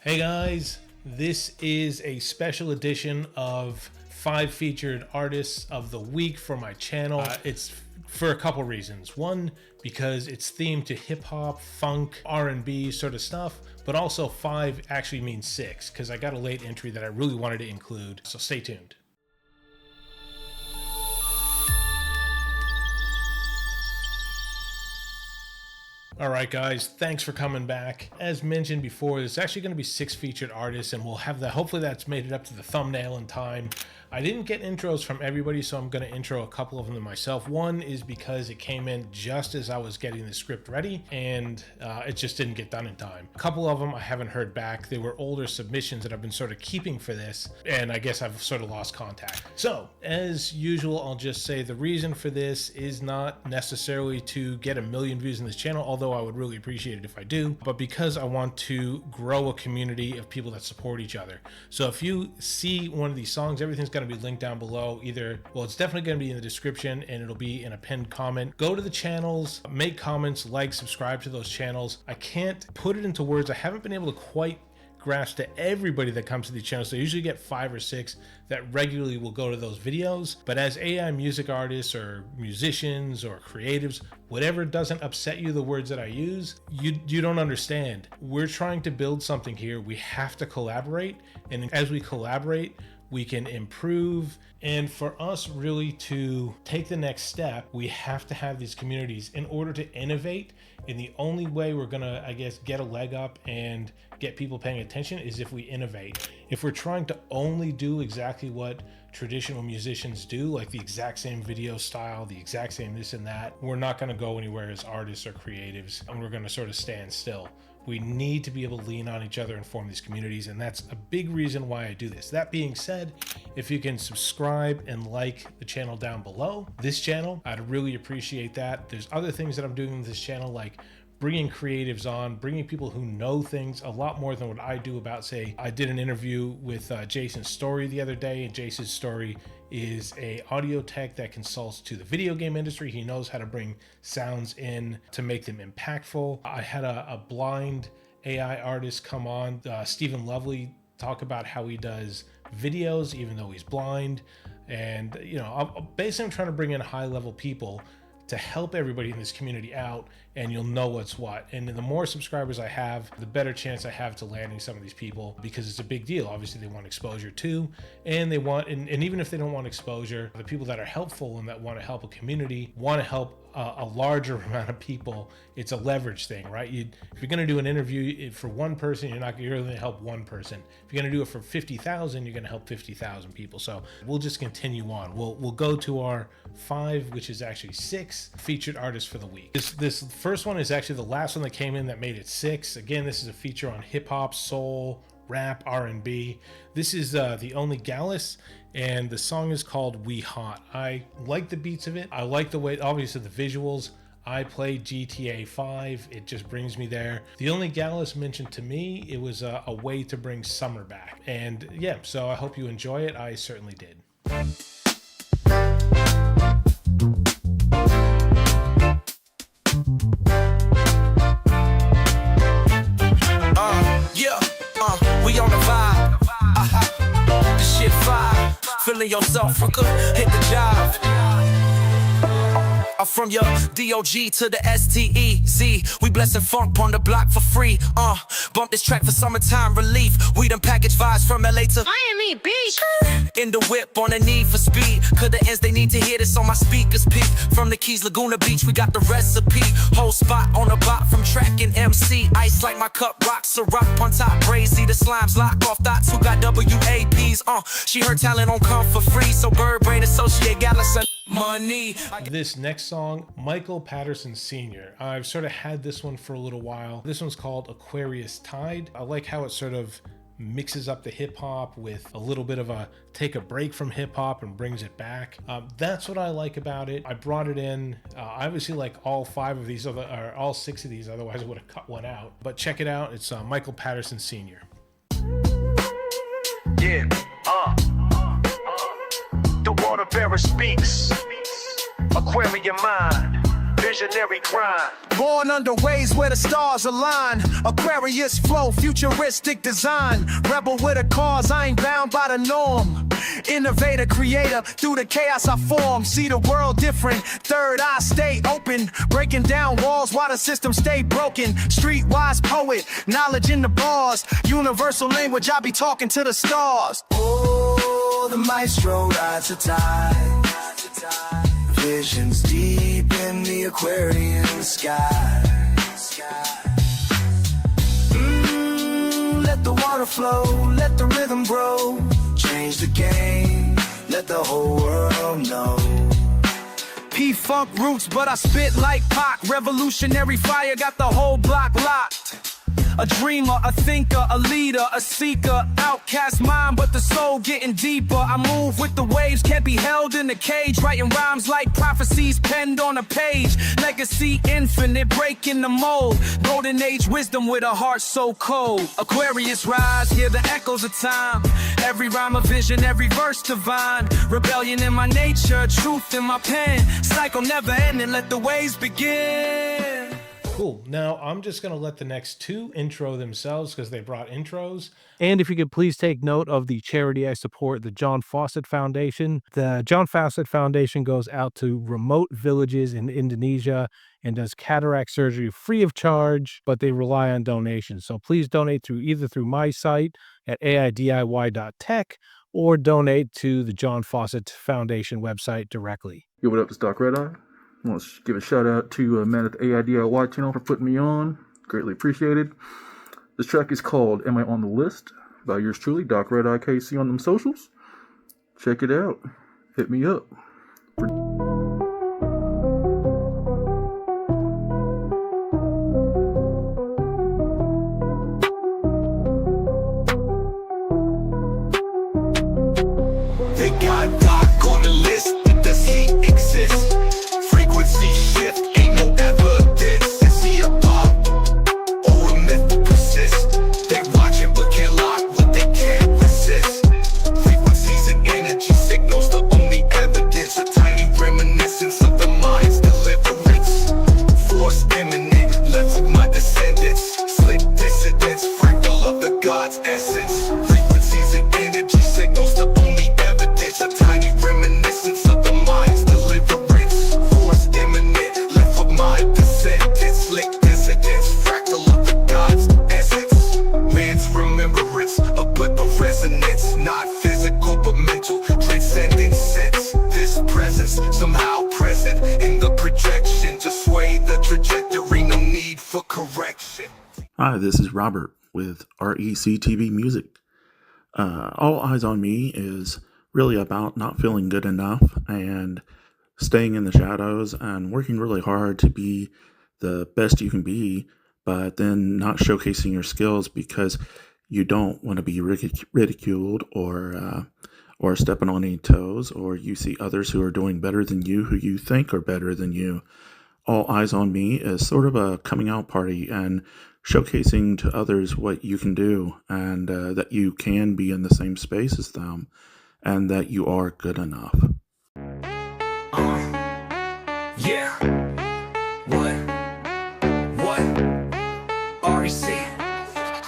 Hey guys, this is a special edition of 5 featured artists of the week for my channel. It's for a couple reasons. One, because it's themed to hip hop, funk, R&B sort of stuff, but also 5 actually means 6 because I got a late entry that I really wanted to include. So stay tuned. All right, guys, thanks for coming back. As mentioned before, there's actually going to be 6 featured artists, and we'll have that. Hopefully that's made it up to the thumbnail in time. I didn't get intros from everybody, so I'm going to intro a couple of them myself. One is because it came in just as I was getting the script ready, and it just didn't get done in time. A couple of them I haven't heard back. They were older submissions that I've been sort of keeping for this, and I guess I've sort of lost contact. So, as usual, I'll just say the reason for this is not necessarily to get 1 million views in this channel, although I would really appreciate it if I do, but because I want to grow a community of people that support each other. So if you see one of these songs, everything's going to be linked down below. Either, well, it's definitely going to be in the description and it'll be in a pinned comment. Go to the channels, make comments, like, subscribe to those channels. I can't put it into words. I haven't been able to quite grasp to everybody that comes to these channels. So I usually get 5 or 6 that regularly will go to those videos. But as AI music artists or musicians or creatives, whatever doesn't upset you, the words that I use, you don't understand. We're trying to build something here. We have to collaborate. And as we collaborate, we can improve. And for us really to take the next step, we have to have these communities in order to innovate. And the only way we're gonna, I guess, get a leg up and get people paying attention is if we innovate. If we're trying to only do exactly what traditional musicians do, like the exact same video style, the exact same this and that, we're not gonna go anywhere as artists or creatives, and we're gonna sort of stand still. We need to be able to lean on each other and form these communities, and that's a big reason why I do this. That being said, if you can subscribe and like the channel down below, this channel, I'd really appreciate that. There's other things that I'm doing in this channel, like bringing creatives on, bringing people who know things a lot more than what I do about, say, I did an interview with Jason Story the other day, and Jason Story is a audio tech that consults to the video game industry. He knows how to bring sounds in to make them impactful. I had a blind AI artist come on, Stephen Lovely, talk about how he does videos even though he's blind. And you know, basically I'm trying to bring in high-level people to help everybody in this community out, and you'll know what's what. And the more subscribers I have, the better chance I have to landing some of these people, because it's a big deal. Obviously they want exposure too, and they want, and even if they don't want exposure, the people that are helpful and that want to help a community want to help a larger amount of people. It's a leverage thing, right? If you're going to do an interview for one person, you're going to help one person. If you're going to do it for 50,000, you're going to help 50,000 people. So we'll just continue on. We'll go to our 5, which is actually 6 featured artists for the week. This first one is actually the last one that came in that made it 6. Again, this is a feature on hip hop, soul, rap, R&B. This is the Only Gallas, and the song is called We Hot. I like the beats of it. I like the way, obviously the visuals. I played GTA 5. It just brings me there. The Only Gallas mentioned to me, it was a way to bring summer back. And yeah, so I hope you enjoy it. I certainly did. We on the vibe, the shit fire, feeling yourself, hit the job. From your DOG to the STEZ, we blessing funk on the block for free. Bump this track for summertime relief. We done package vibes from LA to Miami Beach. In the whip on the need for speed. Cause the ends they need to hear this on my speakers peak. From the Keys Laguna Beach, we got the recipe. Whole spot on the bot from track and MC. Ice like my cup rocks, a rock on top. Crazy the slimes lock off dots who got WAPs. She heard talent on come for free. So Bird Brain associate Gallas and money. This next song, Michael Patterson Sr. I've sort of had this one for a little while. This one's called Aquarius Tide. I like how it sort of mixes up the hip hop with a little bit of a take a break from hip hop and brings it back. That's what I like about it. I brought it in. I obviously like all 5 of these, or all 6 of these, otherwise I would have cut one out. But check it out. It's Michael Patterson Sr. Yeah, the water bearer speaks. Aquarium mind. visionary grind. Born under ways where the stars align. Aquarius flow, futuristic design. Rebel with a cause, I ain't bound by the norm. Innovator, creator, through the chaos I form. See the world different, third eye stay open. Breaking down walls while the system stay broken. Streetwise poet, knowledge in the bars. Universal language, I be talking to the stars. Oh, the maestro rides the tide. Visions deep in the Aquarian sky. Let the water flow, let the rhythm grow. Change the game, let the whole world know. P-Funk roots, but I spit like Pac. Revolutionary fire, got the whole block locked. A dreamer, a thinker, a leader, a seeker. Outcast mind, but the soul getting deeper. I move with the waves, can't be held in a cage. Writing rhymes like prophecies penned on a page. Legacy infinite, breaking the mold. Golden age wisdom with a heart so cold. Aquarius rise, hear the echoes of time. Every rhyme a vision, every verse divine. Rebellion in my nature, truth in my pen. Cycle never ending, let the waves begin. Cool. Now I'm just going to let the next two intro themselves because they brought intros. And if you could please take note of the charity I support, the John Fawcett Foundation. The John Fawcett Foundation goes out to remote villages in Indonesia and does cataract surgery free of charge, but they rely on donations. So please donate through my site at aidiy.tech or donate to the John Fawcett Foundation website directly. Yo, what up, it's Doc Redeye. I want to give a shout out to man at the AIDIY channel for putting me on. Greatly appreciated. This track is called Am I on the List? By yours truly, Doc Redeye KC on them socials. Check it out. Hit me up. They got Doc on the list, does he exist? Frequency shift, ain't no evidence. Is he a pop or a myth to persist? They watching but can't lock what they can't resist. Frequencies and energy signals, the only evidence. A tiny reminiscence of the mind's deliverance. Force imminent, left with my descendants. Slick dissidents, fractal of the God's essence. Frequencies and energy signals, the only evidence. A tiny reminiscence of the mind's deliverance. Force imminent, left with my descendants. Slick dissidents, fractal of the God's essence. Man's remembrance, a blip of resonance. Not physical but mental, transcendent sense. This presence, somehow present in the projection. To sway the trajectory, no need for correction. Hi, this is Robert with RECCTV Music. All Eyes on Me is really about not feeling good enough and staying in the shadows and working really hard to be the best you can be, but then not showcasing your skills because you don't want to be ridiculed or stepping on any toes, or you see others who are doing better than you, who you think are better than you. All Eyes on Me is sort of a coming out party and showcasing to others what you can do, and that you can be in the same space as them, and that you are good enough. Yeah. What? REC.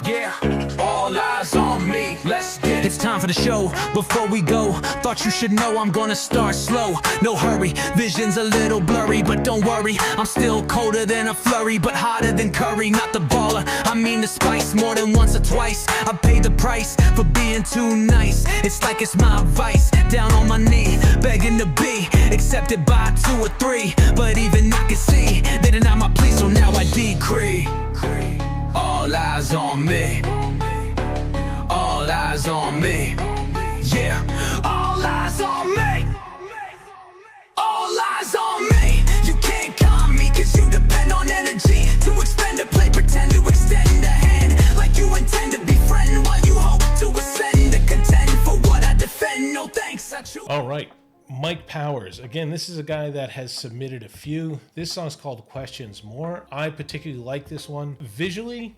Yeah. All eyes on me. Let's get it. It's time for the show. Before we go, thought you should know I'm gonna start slow. No hurry, vision's a little blurry, but don't worry, I'm still colder than a flurry, but hotter than curry. Not the baller, I mean the spice. More than once or twice, I paid the price for being too nice. It's like it's my vice, down on my knee, begging to be accepted by 2 or 3. But even I can see they deny my plea, so now I decree. All eyes on me. All eyes on me. Yeah. All eyes on me. All eyes on me. You can't calm me, cause you depend on energy to expend a play, pretend to extend a hand like you intend to befriend while you hope to ascend to contend for what I defend. No thanks, I choose. All right. Mike Powers. Again, this is a guy that has submitted a few. This song's called Questions More. I particularly like this one. Visually,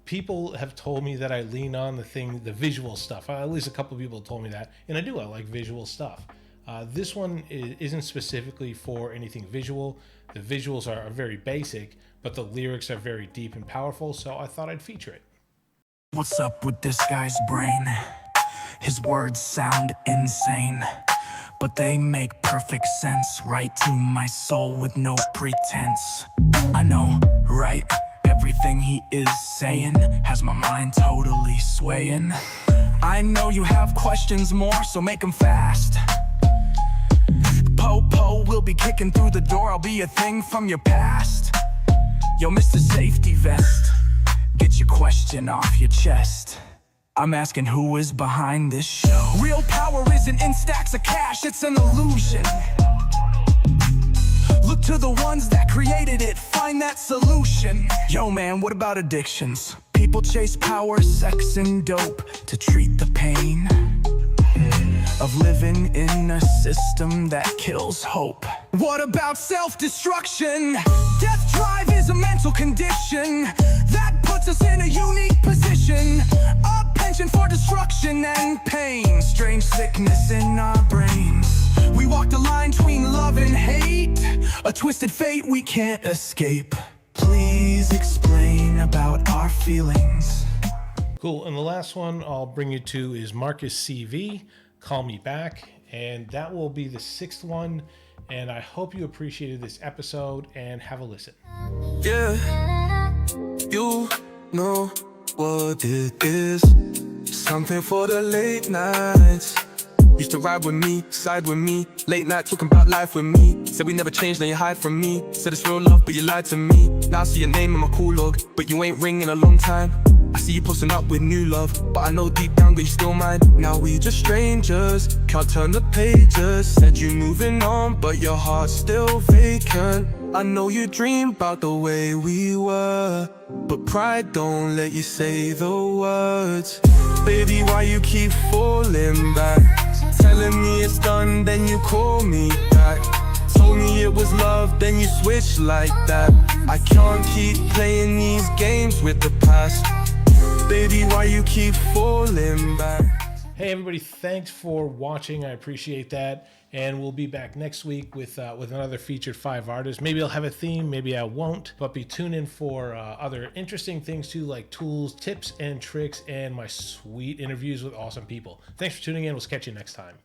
people have told me that I lean on the visual stuff. At least a couple of people told me that. And I do. I like visual stuff. This one isn't specifically for anything visual. The visuals are very basic, but the lyrics are very deep and powerful, so I thought I'd feature it. What's up with this guy's brain? His words sound insane, but they make perfect sense right to my soul with no pretense. I know, right? Everything he is saying has my mind totally swaying. I know you have questions more, so make them fast. Po-po will be kicking through the door, I'll be a thing from your past. Yo, Mr. Safety Vest, get your question off your chest. I'm asking who is behind this show. Real power isn't in stacks of cash, it's an illusion. Look to the ones that created it, find that solution. Yo man, what about addictions? People chase power, sex and dope to treat the pain of living in a system that kills hope. What about self-destruction? Death drive is a mental condition that puts us in a unique position. A penchant for destruction and pain, strange sickness in our brains. We walk the line between love and hate, a twisted fate we can't escape. Please explain about our feelings. Cool, and the last one I'll bring you to is Marcus CV, Call Me Back, and that will be the 6th one, and I hope you appreciated this episode, and have a listen. Yeah, you know what it is. Something for the late nights. Used to ride with me, side with me, late night talking about life with me. Said we never changed, now you hide from me. Said it's real love, but you lied to me. Now I see your name in my cool log, but you ain't ringing a long time. I see you posting up with new love, but I know deep down that you still mine. Now we just strangers, can't turn the pages. Said you moving on, but your heart's still vacant. I know you dream about the way we were, but pride don't let you say the words. Baby, why you keep falling back? Telling me it's done, then you call me back. Told me it was love, then you switch like that. I can't keep playing these games with the past. Baby, why you keep falling back? Hey everybody, thanks for watching. I appreciate that. And we'll be back next week with another featured 5 artists. Maybe I'll have a theme, maybe I won't. But be tuned in for other interesting things too, like tools, tips and tricks, and my sweet interviews with awesome people. Thanks for tuning in. We'll catch you next time.